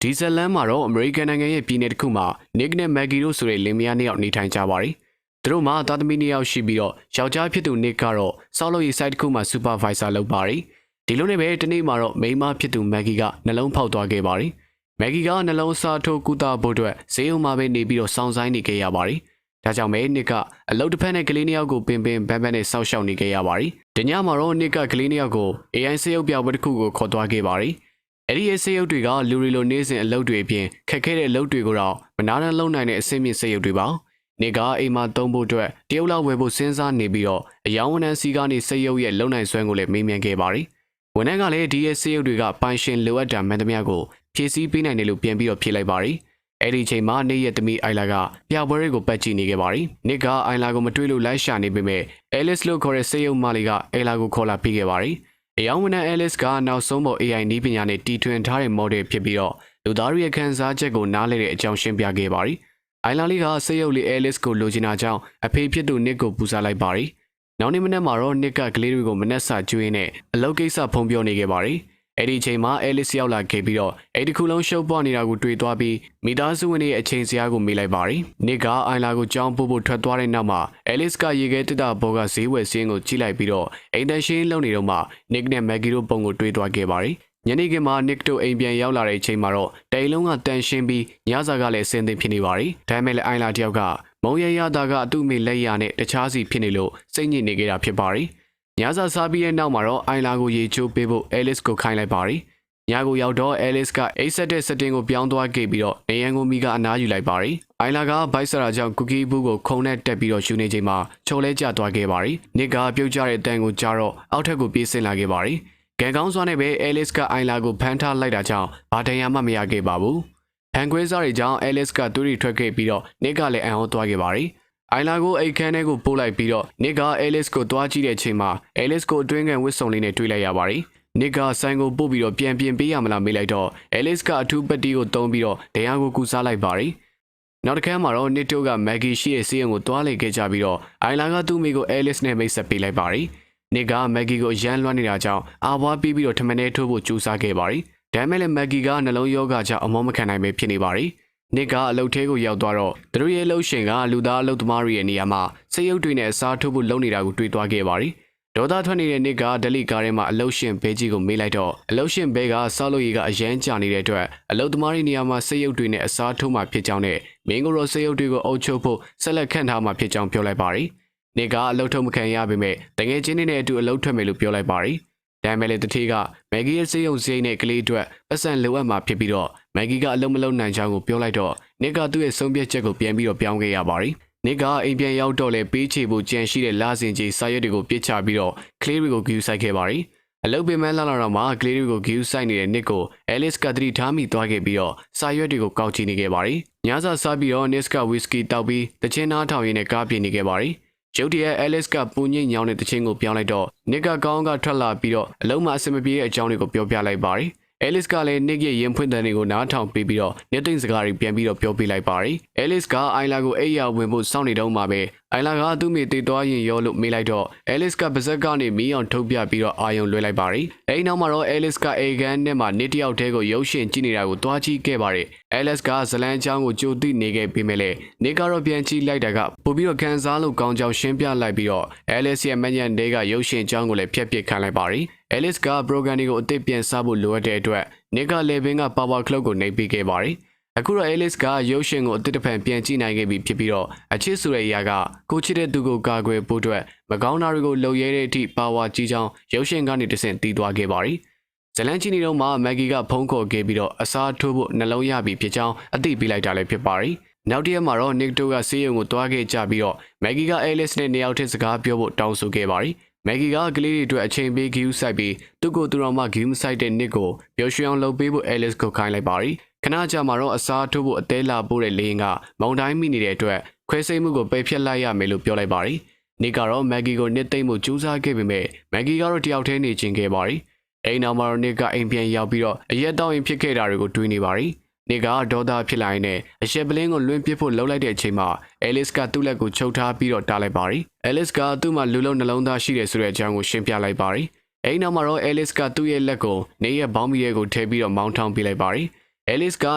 ဒီဇလန်မှာတော့အမေရိကန်နိုင်ငံရဲ့ပြည်နယ်တစ်ခုမှာ Nick နဲ့ Maggie တို့ဆိုတဲ့လင်မယားနှစ်ယောက်နေထိုင်ကြပါတယ်။သူတို့မှာသားသမီးနှစ်ယောက်ရှိပြီးတော့ယောက်ျားဖြစ်သူ Nick ကတော့စောက်လို့ရေး site တစ်ခုမှာ supervisor လုပ်ပါတယ်။ဒီလိုနဲ့ပဲတနေ့မှာတော့မိန်းမဖြစ်သူ Maggie ကနှလုံးဖောက်သွားခဲ့ပါတယ်။ Maggie ကနှလုံးစားထိုးကုသဖို့အတွက်ဈေးရုံမှာပဲနေပြီးတော့စောင့်ဆိုင်းနေခဲ့ရပါတယ်။ဒါကြောင့်မဲ Nick ကအလုပ်တစ်ဖက်နဲ့ကလေးနှစ်ယောက်ကိုပင်ပန်းနဲ့စောက်ရှောက်နေခဲ့ရပါတယ်။ဒီညမှာတော့ Nick ကကလေးနှစ်ယောက်ကို AI ဆေးရုပ်ပြပွဲတစ်ခုကိုခေါ်သွားခဲ့ပါတယ်။အဲ့ဒီဆေးရုပ်တွေကလူရီလိုနေစဉ်အလုပ်တွေအပြင်ခက်ခဲတဲ့အလုပ်တွေကိုတော့မနာနဲ့လုံနိုင်တဲ့အဆင့်မြင့်ဆေးရုပ်တွေပါ။နေကအိမ်မှာသုံးဖို့အတွက်တရုတ်လောက်ဝယ်ဖို့စဉ်းစားနေပြီးတော့အယောင်ဝန်ထမ်းစီကနေဆေးရုပ်ရဲ့လုံနိုင်စွမ်းကိုလည်းမေးမြန်းခဲ့ပါတယ်။ဝန်ထမ်းကလည်းဒီရဲ့ဆေးရုပ်တွေကပိုင်ရှင်လိုအပ်တာမှန်သမျှကိုဖြည့်ဆည်းပေးနိုင်တယ်လို့ပြန်ပြီးတော့ဖြေလိုက်ပါတယ်။အဲ့ဒီအချိန်မှာနေရဲ့သမီးအိုင်လာကပြပွဲတွေကိုပတ်ကြည့်နေခဲ့ပါတယ်။နစ်ကအိုင်လာကိုမတွေ့လို့လိုက်ရှာနေပေမဲ့ Alice လို့ခေါ်တဲ့ဆေးရုပ်မလေးကအိုင်လာကိုခေါ်လာပြီးခဲ့ပါတယ်။အယောင်ဝန်ထမ်း Alice ကနောက်ဆုံးပေါ် AI နည်းပညာနဲ့တီထွင်ထားတဲ့ model ဖြစ်ပြီးတော့လူသားတွေရဲ့ခံစားချက်ကိုနားလည်တဲ့အကြောင်းရှင်းပြခဲ့ပါတယ်။အိုင်လာလေးကဆေးရုပ်လေး Alice ကိုလိုချင်တာကြောင့်အဖေဖြစ်သူ Nick ကိုပူဇော်လိုက်ပါတယ်။နောက်နေ့မနက်မှာတော့ Nick ကကလေးတွေကိုမနက်စာကျွေးနဲ့အလုပ်ကိစ္စဖုံးပြောနေခဲ့ပါတယ်။အဲ့ဒီအချိန်မှာ Alice ရောက်လာခဲ့ပြီးတော့အဲ့ဒီခုလုံးရှုပ်ပွားနေတာကိုတွေ့သွားပြီးမိသားစုဝင်တွေရဲ့အချိန်စရာကိုမေးလိုက်ပါတယ်။ Nick ကအိုင်လာကိုကြောင်းပို့ဖို့ထွက်သွားတဲ့နောက်မှာ Alice ကရေခဲတက်တာဘောကဈေးဝယ်စင်းကိုကြည့်လိုက်ပြီးတော့အိမ်တန်ရှင်းလုံနေတော့မှ Nick နဲ့ Maggie တို့ပုံကိုတွေ့သွားခဲ့ပါတယ်။ညနေခင်းမှာ Nick တို့အိမ်ပြန်ရောက်လာတဲ့အချိန်မှာတော့တိမ်လုံးကတန်ရှင်းပြီးညစာကလည်းအစင်းသင်းဖြစ်နေပါတယ်။ဒါပေမဲ့လည်းအိုင်လာတယောက်ကမုံရရတာကသူ့မိလက်ရနဲ့တခြားစီဖြစ်နေလို့စိတ်ညစ်နေခဲ့တာဖြစ်ပါတယ်။ညစာစားပြီးတဲ့နောက်မှာတော့အိုင်လာကိုရေချိုးပေးဖို့ Alice ကိုခိုင်းလိုက်ပါတယ်။ညကိုရောက်တော့ Alice ကအိတ်ဆက်တဲ့ setting ကိုပြောင်းသွားခဲ့ပြီးတော့နေရန်ကိုမိကအနားယူလိုက်ပါတယ်။အိုင်လာကဘိုက်ဆရာကြောင့်ကူကီဘူးကိုခုံနဲ့တက်ပြီးတော့ယူနေချိန်မှာချုံလဲကျသွားခဲ့ပါတယ်။နစ်ကပြုတ်ကျတဲ့အတန်ကိုကြားတော့အောက်ထပ်ကိုပြေးဆင်းလာခဲ့ပါတယ်။ကံကောင်းစွာနဲ့ပဲ Alice ကအိုင်လာကိုဖမ်းထားလိုက်တာကြောင့်ဘာတန်ရာမှမရခဲ့ပါဘူး။ဖန်ခွဲစားတွေကြောင့် Alice ကသူ့ရီထွက်ခဲ့ပြီးတော့နစ်ကလည်းအံ့ဩသွားခဲ့ပါတယ်။အိုင်လာကိုအိတ်ခမ်းထဲကိုပို့လိုက်ပြီးတော့နစ်က Alice ကိုတွားကြည့်တဲ့အချိန်မှာ Alice ကိုအတွင်းကန်ဝစ်စုံလေးနဲ့တွေ့လိုက်ရပါတယ်။နစ်ကဆိုင်ကိုပို့ပြီးတော့ပြန်ပြင်ပေးရမလားမေးလိုက်တော့ Alice ကအထူးပတိကိုတုံးပြီးတော့တရားကိုကူစားလိုက်ပါတယ်။နောက်တစ်ခါမှာတော့နစ်တို့က Maggie ရှိရဲ့ဆေးရုံကိုတွားလေခဲ့ကြပြီးတော့အိုင်လာကသူ့မိကို Alice နဲ့မိတ်ဆက်ပေးလိုက်ပါတယ်။နစ်က Maggie ကိုရမ်းလွှမ်းနေတာကြောင့်အာဘွားပြီးပြီးတော့ထမင်းထဲထိုးဖို့ကြိုးစားခဲ့ပါတယ်။ဒါပေမဲ့လည်း Maggie ကနှလုံးရောဂါကြောင့်အမောမခံနိုင်ပဲဖြစ်နေပါတယ်။နစ်ကအလုပ်ထဲကိုရောက်သွားတော့သူတို့ရဲ့အလုပ်ရှင်ကလူသားအလုပ်သမားတွေရဲ့နေရာမှာဆေးရုပ်တွေနဲ့အစားထိုးဖို့လုပ်နေတာကိုတွေ့သွားခဲ့ပါတယ်။ဒေါသထွက်နေတဲ့နစ်ကဒလိကားထဲမှာအလုတ်ရှင်ဘဲကြီးကိုမေးလိုက်တော့အလုတ်ရှင်ဘဲကဆောက်လို့ရီကအရန်ကြာနေတဲ့အတွက်အလုတ်သမားတွေနေရာမှာဆေးရုပ်တွေနဲ့အစားထိုးမှဖြစ်ကြောင်းနဲ့မင်းကိုရောဆေးရုပ်တွေကိုအုပ်ချုပ်ဖို့ဆက်လက်ခန့်ထားမှဖြစ်ကြောင်းပြောလိုက်ပါတယ်။နစ်ကအလုတ်ထုတ်မခံရပေမဲ့တကယ်ချင်းနဲ့အတူအလုတ်ထွက်မယ်လို့ပြောလိုက်ပါတယ်။ဒါပေမဲ့လည်းတတိကမက်ဂီရဲ့ဆေးရုံစရိတ်နဲ့ကလေးအတွက်ပတ်စံလိုအပ်မှဖြစ်ပြီးတော့မက်ဂီကအလုံးမလုံးနိုင်ကြောင်းကိုပြောလိုက်တော့နစ်ကသူ့ရဲ့ဆုံးဖြတ်ချက်ကိုပြန်ပြီးတော့ပြောင်းခဲ့ရပါတယ်။နစ်ကအိမ်ပြန်ရောက်တော့လေပေးချေဖို့ကြံရှိတဲ့လာစင်ကြီးစာရွက်တွေကိုပြစ်ချပြီးတော့ကလေးတွေကိုဂယူဆိုင်ခဲ့ပါတယ်။အလုပ်ပင်မလာလာတော့မှကလေးတွေကိုဂယူဆိုင်နေတဲ့နစ်ကို Alice ကတတိထားမိသွားခဲ့ပြီးတော့စာရွက်တွေကိုကောက်ကြည့်နေခဲ့ပါတယ်။ညစာစားပြီးတော့ Nick ကဝီစကီတောက်ပြီးတချင်းနားထောင်ရင်းနဲ့ကားပြေးနေခဲ့ပါတယ်။ရုတ်တရက် Alice ကပူညိတ်ညောင်းတဲ့တချင်းကိုပြောင်းလိုက်တော့ Nick ကကောင်းကထွက်လာပြီးတော့အလုံးမအစမပြေတဲ့အကြောင်းတွေကိုပြောပြလိုက်ပါတယ်။ Alice ကလည်း Nick ရဲ့ရင်ဖွင့်တဲ့တွေကိုနားထောင်ပြီးတော့နှစ်သိမ့်စကားတွေပြန်ပြီးတော့ပြောပြလိုက်ပါတယ်။ Alice ကအိုင်လာကိုအိယာဝင်ဖို့စောင့်နေတော့မှပဲအိုင်လာကသူ့မိတေးသွားရင်ရောလို့မေးလိုက်တော့ Alice ကပါဇက်ကနေမီးအောင်ထုတ်ပြပြီးတော့အာယုံလွှဲလိုက်ပါတယ်။အဲဒီနောက်မှာတော့ Alice ကအေဂန်နဲ့မှနစ်တယောက်တည်းကိုရုပ်ရှင်ကြည့်နေတာကိုတွားကြည့်ခဲ့ပါတယ်။ Alice ကဇလန်းချောင်းကိုကြိုသိနေခဲ့ပြီးမဲ့လေနေကတော့ပြန်ကြည့်လိုက်တာကပို့ပြီးတော့ခံစားလို့ကောင်းကြောင်ရှင်းပြလိုက်ပြီးတော့ Alice ရဲ့မညံတဲကရုပ်ရှင်ချောင်းကိုလည်းဖျက်ပစ်ခံလိုက်ပါတယ်။ Alice က program တွေကိုအသစ်ပြန်စဖို့လိုအပ်တဲ့အတွက်နစ်ကလေဘင်းက power clock ကိုနှိပ်ပေးခဲ့ပါတယ်။အခုတော့ Alice ကရုပ်ရှင်ကိုအသစ်တစ်ဖန်ပြန်ကြည့်နိုင်ခဲ့ပြီဖြစ်ပြီးတော့အချစ်ဆိုတဲ့အရာကကိုချစ်တဲ့သူကိုကာကွယ်ဖို့အတွက်မကောင်းတာတွေကိုလုပ်ရဲတဲ့အထိ power ကြီးချောင်းရုပ်ရှင်ကနေတဆင့်တည်သွားခဲ့ပါတယ်။ဇလန်ချီနီတော့မှ Maggie ကဖုန်းခေါ်ခဲ့ပြီးတော့အစားထိုးဖို့နှလုံးရပြီဖြစ်ကြောင်းအသိပေးလိုက်တာလည်းဖြစ်ပါတယ်။နောက်တစ်ရက်မှာတော့ Nick တို့ကဆေးရုံကိုတွားခဲ့ကြပြီးတော့ Maggie က Alice နဲ့နှစ်ယောက်ထက်စကားပြောဖို့တောင်းဆိုခဲ့ပါတယ်။ Maggie ကကလေးတွေအတွက်အချိန်ပေးဂီယူဆိုင်ပြီးသူ့ကိုသူတော်မှဂီယူမဆိုင်တဲ့ Nick ကိုပျော်ရွှင်အောင်လုပ်ပေးဖို့ Alice ကိုခိုင်းလိုက်ပါတယ်။ခဏကြာမှာတော့အစားထိုးဖို့အသေးလာပို့တဲ့လေရင်ကမောင်တိုင်းမိနေတဲ့အတွက်ခွဲစိတ်မှုကိုပယ်ဖျက်လိုက်ရမယ်လို့ပြောလိုက်ပါတယ်။ Nick ကတော့ Maggie ကိုနှစ်သိမ့်မှုကြိုးစားခဲ့ပေမဲ့ Maggie ကတော့တယောက်တည်းနေချင်ခဲ့ပါတယ်။အိမ်နောက်မှာတော့ Nick ကအိမ်ပြန်ရောက်ပြီးတော့အရက်တောင်းရင်ဖြစ်ခဲ့တာတွေကိုတွေးနေပါတယ်။ Nick ကဒေါသဖြစ်လာရင်နဲ့အရှက်ပလင်းကိုလွှင့်ပစ်ဖို့လှုပ်လိုက်တဲ့အချိန်မှာ Alice ကသူ့လက်ကိုချုပ်ထားပြီးတော့တားလိုက်ပါတယ်။ Alice ကသူ့မှာလူလုံးနှလုံးသားရှိတယ်ဆိုတဲ့အကြောင်းကိုရှင်းပြလိုက်ပါတယ်။အဲဒီနောက်မှာတော့ Alice ကသူ့ရဲ့လက်ကိုနေရဲ့ဘောင်းမီရဲ့ကိုထည့်ပြီးတော့မောင်းထောင်ပေးလိုက်ပါတယ် Alice က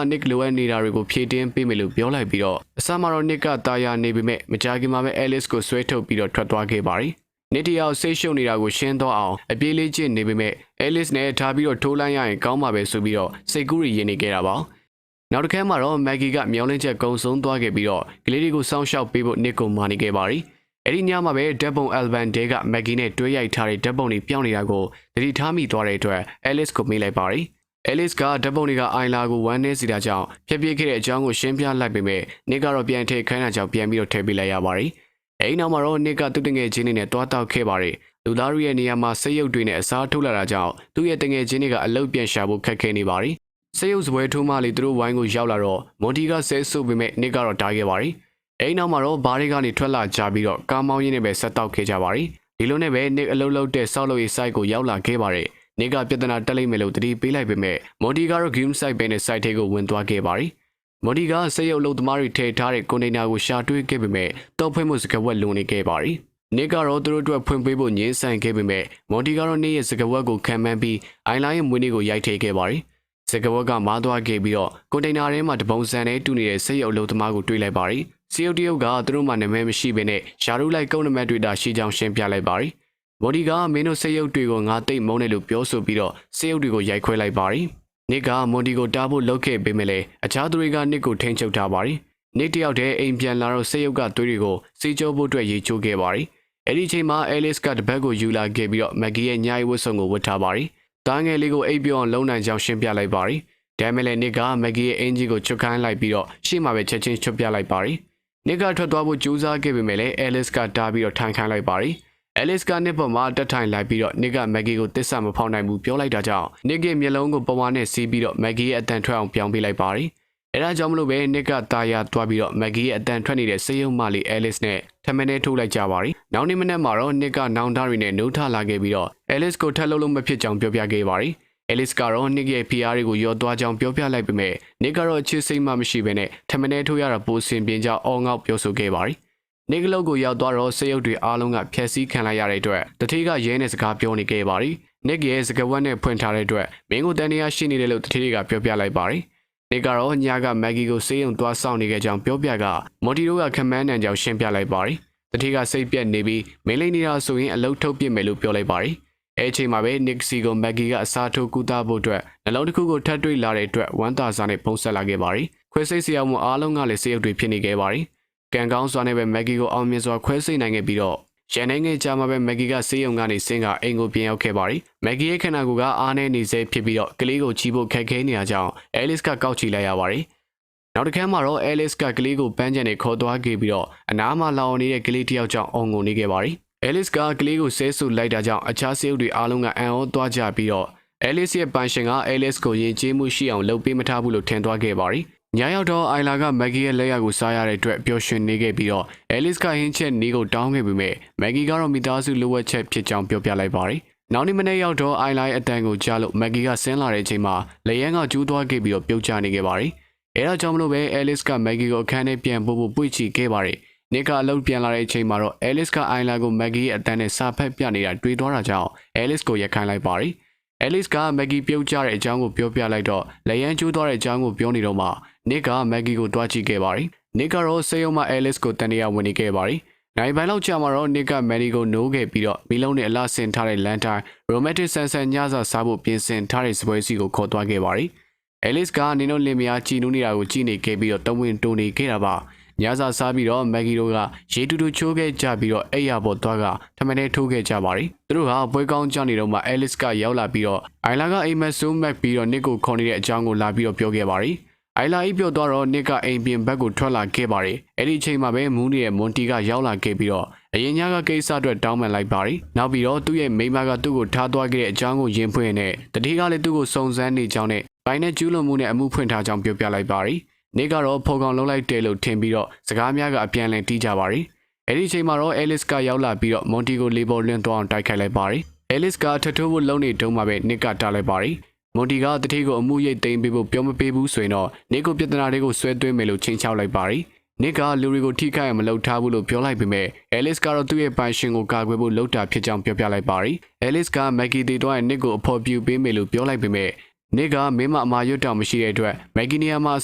Nick လိုအပ်နေတာတွေကိုဖြည့်တင်းပေးမယ်လို့ပြောလိုက်ပြီးတော့အစမှာတော့ Nick ကတာယာနေပေမဲ့မကြာခင်မှာပဲ Alice ကိုဆွဲထုတ်ပြီးတော့ထွက်သွားခဲ့ပါတယ်။ Nick တယောက်ဆိတ်ရှုပ်နေတာကိုရှင်းတော့အောင်အပြေးလေးကျင့်နေပေမဲ့ Alice နဲ့ထားပြီးတော့ထိုးလိုက်ရရင်ကောင်းမှာပဲဆိုပြီးတော့စိတ်ကူးရင်းနေခဲ့တာပါ။နောက်တစ်ခါမှာတော့ Maggie ကမျောလင့်ချက်ကုံဆုံးသွားခဲ့ပြီးတော့ကလေးတွေကိုစောင့်ရှောက်ပေးဖို့ Nick ကိုမာနေခဲ့ပါတယ်။အဲ့ဒီညမှာပဲဓာတ်ပုံ album တဲက Maggie နဲ့တွဲရိုက်ထားတဲ့ဓာတ်ပုံတွေပြောင်းနေတာကိုသတိထားမိသွားတဲ့အတွက် Alice ကိုမေးလိုက်ပါတယ်။ Alice ကဓာတ်ပုံတွေကအိုင်လာကိုဝမ်းနေစီတာကြောင့်ဖြည်းဖြည်းခဲ့တဲ့အကြောင်းကိုရှင်းပြလိုက်ပေမဲ့ Nick ကတော့ပြန်ထည့်ခိုင်းတာကြောင့်ပြန်ပြီးတော့ထည့်ပေးလိုက်ရပါတယ်။အဲ့နောက်မှာတော့ Nick ကသူ့တငယ်ချင်းတွေနဲ့တွားတောက်ခဲ့ပါတယ်။လူသားရဲ့နေရာမှာစိတ်ရုပ်တွေနဲ့အစားထိုးလာတာကြောင့်သူ့ရဲ့တငယ်ချင်းတွေကအလုတ်ပြန်ရှာဖို့ခက်ခဲနေပါတယ်။စိတ်ရုပ်စပွဲထိုးမှလေသူတို့ဝိုင်းကိုရောက်လာတော့မွန်တီကဆဲဆုပ်ပေမဲ့ Nick ကတော့တားခဲ့ပါတယ်။အဲ့နောက်မှာတော့ဘားတွေကနေထွက်လာကြပြီးတော့ကားမောင်းရင်းနဲ့ပဲဆက်တောက်ခဲ့ကြပါတယ်။ဒီလိုနဲ့ပဲ Nick အလုတ်လုတ်တဲ့ဆောက်လုပ်ရေး site ကိုရောက်လာခဲ့ပါတယ်။ Nick ကပြဿနာတက်လိမ့်မယ်လို့တတိပေးလိုက်ပေမဲ့ Monty ကတော့ game site ပဲနဲ့ site ထဲကိုဝင်သွားခဲ့ပါတယ်။ Monty ကစိတ်ရုပ်လုံသမားတွေထည့်ထားတဲ့ကွန်တိန်နာကိုရှာတွေ့ခဲ့ပေမဲ့တောက်ဖွင့်မှုစကားဝက်လုံနေခဲ့ပါတယ်။ Nick ကတော့သူတို့အတွက်ဖွင့်ပေးဖို့ညှင်းဆန်ခဲ့ပေမဲ့ Monty ကတော့နေ့ရဲ့စကားဝက်ကိုခံမှန်းပြီးအိုင်လိုင်းရဲ့မွေးနေ့ကိုရိုက်ထည့်ခဲ့ပါတယ်။စကားဝက်ကမားသွားခဲ့ပြီးတော့ကွန်တိန်နာထဲမှာတပုံစံနဲ့တူနေတဲ့စိတ်ရုပ်လုံသမားကိုတွေ့လိုက်ပါတယ်။စီယုတ်တရုတ်ကသူတို့မှနာမည်မရှိဘဲနဲ့ရှာရုလိုက်ကုန်းနမတ်တွေတာရှိကြောင်းရှင်းပြလိုက်ပါတယ်။ မော်ဒီကမင်းတို့စိတ်ရုပ်တွေကိုငါတိတ်မုန်းတယ်လို့ပြောဆိုပြီးတော့စိတ်ရုပ်တွေကိုရိုက်ခွဲလိုက်ပါတယ်။နစ်ကမော်ဒီကိုတားဖို့လုပ်ခဲ့ပေမဲ့လည်းအခြားသူတွေကနစ်ကိုထိန်းချုပ်ထားပါတယ်။နစ်တယောက်တည်းအိမ်ပြန်လာတော့စိတ်ရုပ်ကသွေးတွေကိုစီကျိုးဖို့အတွက်ရေချိုးခဲ့ပါတယ်။အဲ့ဒီချိန်မှာ Alice ကတပတ်ကိုယူလာခဲ့ပြီးတော့ Maggie ရဲ့ညအိဝတ်စုံကိုဝတ်ထားပါတယ်။တားငယ်လေးကိုအိပ်ပျော်အောင်လုံနိုင်ကြောင်းရှင်းပြလိုက်ပါတယ်။ဒါမဲ့လည်းနစ်က Maggie ရဲ့အင်ဂျီကိုချွတ်ခိုင်းလိုက်ပြီးတော့ရှေ့မှာပဲချက်ချင်းချွတ်ပြလိုက်ပါတယ်။နစ်ကထွက်သွားဖို့ကြိုးစားခဲ့ပေမဲ့လည်း Alice ကတားပြီးတော့ထိုင်ခိုင်းလိုက်ပါတယ်။ Alice က Nick ပေါ်မှာတက်ထိုင်လိုက်ပြီးတော့ Nick က Maggie ကိုတစ္ဆာမဖောက်နိုင်ဘူးပြောလိုက်တာကြောင့် Nick ရဲ့မျက်လုံးကိုပဝါနဲ့စီးပြီးတော့ Maggie ရဲ့အတန်ထွက်အောင်ပြောင်းပေးလိုက်ပါတယ်။အဲဒါကြောင့်မလို့ပဲ Nick ကတာယာသွားပြီးတော့ Maggie ရဲ့အတန်ထွက်နေတဲ့စေယုံမလေး Alice နဲ့ထမင်းနဲ့ထိုးလိုက်ကြပါတယ်။နောက်နေ့မနက်မှာတော့ Nick ကနောင်တရီနဲ့နှုတ်ထလာခဲ့ပြီးတော့ Alice ကိုထပ်လို့မဖြစ်ကြောင်းပြောပြခဲ့ပါတယ်။ Alice ကတော့ Nick ရဲ့ PR တွေကိုရောသွားကြောင်းပြောပြလိုက်ပေမဲ့ Nick ကတော့အချစ်စိတ်မှမရှိဘဲနဲ့ထမင်းနဲ့ထိုးရတာပိုဆင်ပြင်းကြောင်းအော်ငေါက်ပြောဆိုခဲ့ပါတယ်။ Nick လောက်ကိုရောက်သွားတော့စိတ်ရုပ်တွေအားလုံးကဖျက်ဆီးခံလိုက်ရတဲ့အတွက်တထေးကရဲနဲ့စကားပြောနေခဲ့ပါတယ်။ Nick ရဲ့စကားဝတ်နဲ့ဖွင့်ထားတဲ့အတွက်မင်းကိုတန်တရားရှိနေတယ်လို့တထေးကပြောပြလိုက်ပါတယ်။ Nick ကတော့ညက Maggie ကိုစေးရုံသွားဆောင်နေခဲ့ကြောင်းပြောပြက Monty တို့ကခမန်းနံကြောင်ရှင်းပြလိုက်ပါတယ်။တထေးကစိတ်ပြက်နေပြီးမင်းလေးနေတာဆိုရင်အလုတ်ထုတ်ပြစ်မယ်လို့ပြောလိုက်ပါတယ်။အဲအချိန်မှာပဲ Nick စီကို Maggie ကအစားထိုးကူတာဖို့အတွက်နှလုံးတစ်ခုကိုထပ်တွေ့လာတဲ့အတွက်ဝမ်းသာစွာနဲ့ဖုံးဆက်လာခဲ့ပါတယ်။ခွဲစိတ်စရာမှုအားလုံးကလည်းစေရုပ်တွေဖြစ်နေခဲ့ပါတယ်။ကန်ကောင်းစွာနဲ့ပဲ Maggie ကိုအောင်မြင်စွာခွဲစိတ်နိုင်ခဲ့ပြီးတော့ရန်နိုင်ငယ်ကြာမှာပဲ Maggie ကစေးရုံကနေဆင်းကအိမ်ကိုပြန်ရောက်ခဲ့ပါတယ်။ Maggie ရဲ့ခန္ဓာကိုယ်ကအားနေနေစေဖြစ်ပြီးတော့ကလေးကိုချီဖို့ခက်ခဲနေတာကြောင့် Alice ကကောက်ချီလိုက်ရပါတယ်။နောက်တစ်ခါမှာတော့ Alice ကကလေးကိုပန်းချန်နဲ့ခေါ်သွားခဲ့ပြီးတော့အနားမှာလောင်နေတဲ့ကလေးတစ်ယောက်ကြောင့်အော်ငိုနေခဲ့ပါတယ်။ Alice ကကလေးကိုဆဲဆူလိုက်တာကြောင့်အခြားစေးရုပ်တွေအားလုံးကအံ့ဩသွားကြပြီးတော့ Alice ရဲ့ပန်းရှင်က Alice ကိုယဉ်ကျေးမှုရှိအောင်လုပ်ပေးမထားဘူးလို့ထင်သွားခဲ့ပါတယ်။ညရောက်တော့အိုင်လာက Maggie ရဲ့လက်ရကိုစားရတဲ့အတွက်ပျော်ရွှင်နေခဲ့ပြီးတော့ Alice ကဟင်းချက်နီးကိုတောင်းခဲ့ပေမဲ့ Maggie ကတော့မိသားစုလိုအပ်ချက်ဖြစ်ကြောင်းပြောပြလိုက်ပါတယ်။နောက်နေ့မနေ့ရောက်တော့အိုင်လာရဲ့အတန်ကိုကြားလို့ Maggie ကဆင်းလာတဲ့အချိန်မှာလက်ရန်ကကျူးသွားခဲ့ပြီးတော့ပြုတ်ကျနေခဲ့ပါတယ်။အဲဒါကြောင့်မလို့ပဲ Alice က Maggie ကိုအခန်းထဲပြန်ပို့ပွေ့ချီခဲ့ပါတယ်။ Nick ကအလုပ်ပြန်လာတဲ့အချိန်မှာတော့ Alice ကအိုင်လာကို Maggie ရဲ့အတန်နဲ့စာဖက်ပြနေတာတွေ့သွားတာကြောင့် Alice ကိုရက်ခိုင်းလိုက်ပါတယ်။ Alice က Maggie ပြုတ်ကျတဲ့အကြောင်းကိုပြောပြလိုက်တော့လက်ရန်ကျိုးသွားတဲ့အကြောင်းကိုပြောနေတော့မှ Nick က Maggie ကိုတွားကြည့်ခဲ့ပါတယ်။ Nick ကတော့စေယုံမှာ Alice ကိုတန်တရားဝင်နေခဲ့ပါတယ်။နိုင်ပိုင်းလောက်ကြာမှာတော့ Nick က Maggie ကိုနိုးခဲ့ပြီးတော့မီလုံးနဲ့အလှဆင်ထားတဲ့လန်တိုင်း romantic ဆန်ဆန်ညစာစားဖို့ပြင်ဆင်ထားတဲ့စပွဲစီကိုခေါ်သွားခဲ့ပါတယ်။ Alice ကနင်တို့လင်မယားကြည်နူးနေတာကိုကြည့်နေခဲ့ပြီးတော့တဝင်းတိုးနေခဲ့တာပါ။ညစာစားပြီးတော့ Maggie တို့ကရေတူတူချိုးခဲ့ကြပြီးတော့အိယာပေါ်သွားကထမင်းထဲထိုးခဲ့ကြပါတယ်။သူတို့ကပွဲကောင်းကြနေတော့မှ Alice ကရောက်လာပြီးတော့အိုင်လာကအိမ်မက်ဆိုးမက်ပြီးတော့ Nick ကိုခေါ်နေတဲ့အကြောင်းကိုလာပြီးတော့ပြောခဲ့ပါတယ်။အိုင်လာအိပ်ပျော်သွားတော့ Nick ကအိမ်ပြင်ဘက်ကိုထွက်လာခဲ့ပါတယ်။အဲ့ဒီအချိန်မှာပဲမူးနေတဲ့ Monty ကရောက်လာခဲ့ပြီးတော့အရင်ညကကိစ္စအတွက်တောင်းပန်လိုက်ပါတယ်။နောက်ပြီးတော့သူ့ရဲ့မိန်းမကသူ့ကိုထားသွားခဲ့တဲ့အကြောင်းကိုယဉ်ဖွင့်နေတတိကလည်းသူ့ကိုစုံစမ်းနေကြောင်းနဲ့ဘိုင်နဲ့ကျူးလွန်မှုနဲ့အမှုဖွင့်ထားကြောင်းပြောပြလိုက်ပါတယ်။ Nick ကတော့ဖော်ကောင်လုံးလိုက်တယ်လို့ထင်ပြီးတော့စကားများကအပြန်လည်တီးကြပါတယ်။အဲ့ဒီအချိန်မှာတော့ Alice ကရောက်လာပြီးတော့ Monty ကိုလေပေါ်လွှင့်သွားအောင်တိုက်ခိုက်လိုက်ပါတယ်။ Alice ကထထိုးဖို့လုံးနေတုန်းမှာပဲ Nick ကတားလိုက်ပါတယ်။ Monty ကတတိကိုအမှုရိတ်သိမ်းပေးဖို့ပြောမပေးဘူးဆိုရင်တော့ Nick ကိုပြဿနာတွေကိုဆွဲသွင်းမယ်လို့ချိန်ချောက်လိုက်ပါတယ်။ Nick ကလူတွေကိုထိခိုက်အောင်မလုပ်ထားဘူးလို့ပြောလိုက်ပေမဲ့ Alice ကတော့သူ့ရဲ့ပိုင်ရှင်ကိုကာကွယ်ဖို့လုပ်တာဖြစ်ကြောင်းပြောပြလိုက်ပါတယ်။ Alice က Maggie တေတော့ Nick ကိုအဖော်ပြပေးမယ်လို့ပြောလိုက်ပေမဲ့ နစ်ကမင်းမအမာရွတ်တောင်မရှိတဲ့အတွက်မက်ဂီနီယာမှာအ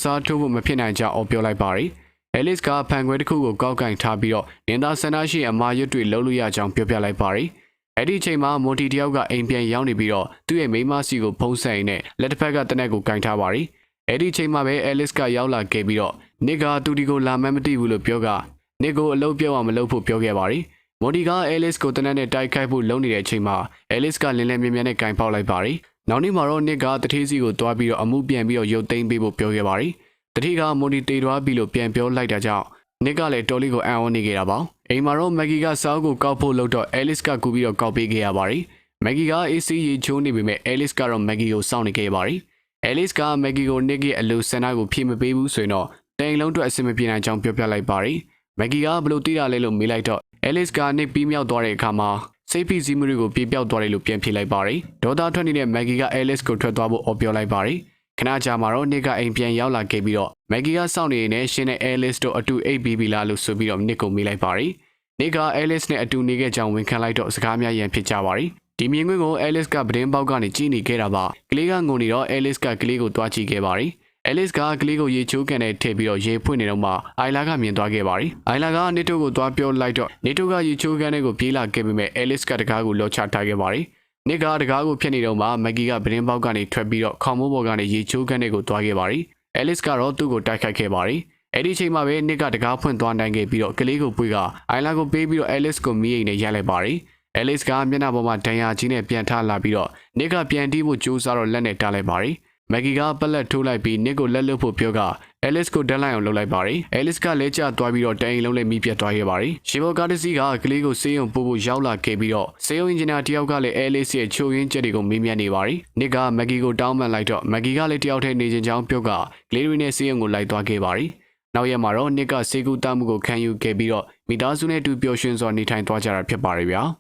စားထိုးဖို့မဖြစ်နိုင်ကြောင်းအော်ပြောလိုက်ပါတယ်။အဲလစ်ကဖန်ခွဲတစ်ခုကိုကောက်ကင်ထားပြီးတော့နင်သာဆန္ဒရှိအမာရွတ်တွေလှုပ်လို့ရကြောင်းပြောပြလိုက်ပါတယ်။အဲ့ဒီအချိန်မှာမိုတီတယောက်ကအိမ်ပြန်ရောက်နေပြီးတော့သူ့ရဲ့မိန်းမစီကိုဖုံးဆက်ရင်းနဲ့လက်တစ်ဖက်ကတနက်ကိုကင်ထားပါတယ်။အဲ့ဒီအချိန်မှာပဲအဲလစ်ကရောက်လာခဲ့ပြီးတော့နစ်ကသူဒီကိုလာမှန်းမသိဘူးလို့ပြောကနစ်ကိုအလုပ်ပြောအောင်မလုပ်ဖို့ပြောခဲ့ပါတယ်။မိုတီကအဲလစ်ကိုတနက်နဲ့တိုက်ခိုက်ဖို့လုပ်နေတဲ့အချိန်မှာအဲလစ်ကလင်းလင်းမြမြနဲ့ကင်ပေါက်လိုက်ပါတယ်။နောက်နေ့မှာတော့နစ်ကတထေးစီကိုတွားပြီးတော့အမှုပြန်ပြီးတော့ရုပ်သိမ်းပေးဖို့ပြောခဲ့ပါတယ်။တထေးကမိုတီတေတွားပြီးလို့ပြန်ပြောလိုက်တာကြောင့်နစ်ကလည်းတော်လီကိုအံ့ဩနေခဲ့တာပါ။အိမ်မှာတော့မက်ဂီကစောက်ကိုကောက်ဖို့လုပ်တော့အဲလစ်ကကူပြီးတော့ကောက်ပေးခဲ့ရပါတယ်။မက်ဂီကအေးစီရေချိုးနေပေမဲ့အဲလစ်ကတော့မက်ဂီကိုစောင့်နေခဲ့ပါတယ်။အဲလစ်ကမက်ဂီကိုနစ်ရဲ့အလိုဆန္ဒကိုဖြည့်မပေးဘူးဆိုရင်တော့တိုင်လုံးအတွက်အဆင်မပြေနိုင်ကြောင်းပြောပြလိုက်ပါတယ်။မက်ဂီကဘလို့တိတာလဲလို့မေးလိုက်တော့အဲလစ်ကနစ်ပြီးမြောက်သွားတဲ့အခါမှာစိတ်ဖိစီးမှုတွေကိုပြေပြောက်သွားတယ်လို့ပြန်ဖြေလိုက်ပါတယ်။ဒေါသထွက်နေတဲ့မက်ဂီကအဲလစ်ကိုထွက်သွားဖို့အော်ပြောလိုက်ပါတယ်။ခဏကြာမှာတော့နစ်ကအိမ်ပြန်ရောက်လာခဲ့ပြီးတော့မက်ဂီကစောင့်နေနေရှင်နဲ့အဲလစ်တို့အတူအိပ်ပြီးပြီလားလို့ဆိုပြီးတော့နစ်ကိုမေးလိုက်ပါတယ်။နစ်ကအဲလစ်နဲ့အတူနေခဲ့ကြောင်းဝန်ခံလိုက်တော့စကားများရန်ဖြစ်ကြပါတယ်။ဒီမြင်ကွင်းကိုအဲလစ်ကပဒင်းပေါက်ကနေကြည့်နေခဲ့တာပါ။ကလေးကငုံနေတော့အဲလစ်ကကလေးကိုတွားကြည့်ခဲ့ပါတယ်။အဲလစ်ကကလေးကိုရေချိုးကန်နဲ့ထည့်ပြီးတော့ရေဖွင့်နေတော့မှအိုင်လာကမြင်သွားခဲ့ပါတယ်။အိုင်လာကနစ်တို့ကိုတွားပြောလိုက်တော့နစ်တို့ကရေချိုးကန်နဲ့ကိုပြေးလာခဲ့ပေမဲ့အဲလစ်ကတကားကိုလောချထားခဲ့ပါတယ်။နစ်ကတကားကိုဖျက်နေတော့မှမက်ဂီကပဒင်းပေါက်ကနေထွက်ပြီးတော့ခေါင်မိုးပေါ်ကနေရေချိုးကန်နဲ့ကိုတွားခဲ့ပါတယ်။အဲလစ်ကတော့သူ့ကိုတိုက်ခိုက်ခဲ့ပါတယ်။အဲ့ဒီအချိန်မှာပဲနစ်ကတကားဖွင့်သွားနိုင်ခဲ့ပြီးတော့ကလေးကိုပွေးကအိုင်လာကိုပေးပြီးတော့အဲလစ်ကိုမီးအိမ်နဲ့ရိုက်လိုက်ပါတယ်။အဲလစ်ကမျက်နှာပေါ်မှာဒဏ်ရာကြီးနဲ့ပြန်ထလာပြီးတော့နစ်ကပြန်တီးဖို့ကြိုးစားတော့လက်နဲ့တားလိုက်ပါတယ်။မက်ဂီကပလက်ထိုးလိုက်ပြီးနစ်ကိုလက်လွတ်ဖို့ပြောကအဲလစ်ကိုဒက်လိုက်အောင်လုပ်လိုက်ပါတယ်။အဲလစ်ကလဲကျသွားပြီးတော့တိုင်လုံးနဲ့မိပြတ်သွားခဲ့ပါတယ်။ရှီဘောကားတစီကကလေးကိုဆေးရုံပို့ဖို့ရောက်လာခဲ့ပြီးတော့ဆေးရုံအင်ဂျင်နီယာတယောက်ကလည်းအဲလစ်ရဲ့ချိုးရင်းချက်တွေကိုမေးမြန်းနေပါတယ်။နစ်ကမက်ဂီကိုတောင်းပန်လိုက်တော့မက်ဂီကလည်းတယောက်တည်းနေချင်းချောင်းပြောကကလေးတွေနဲ့ဆေးရုံကိုလိုက်သွားခဲ့ပါတယ်။နောက်ရက်မှာတော့နစ်ကစေကူတမှုကိုခံယူခဲ့ပြီးတော့မိသားစုနဲ့အတူပျော်ရွှင်စွာနေထိုင်သွားကြတာဖြစ်ပါတယ်ဗျာ။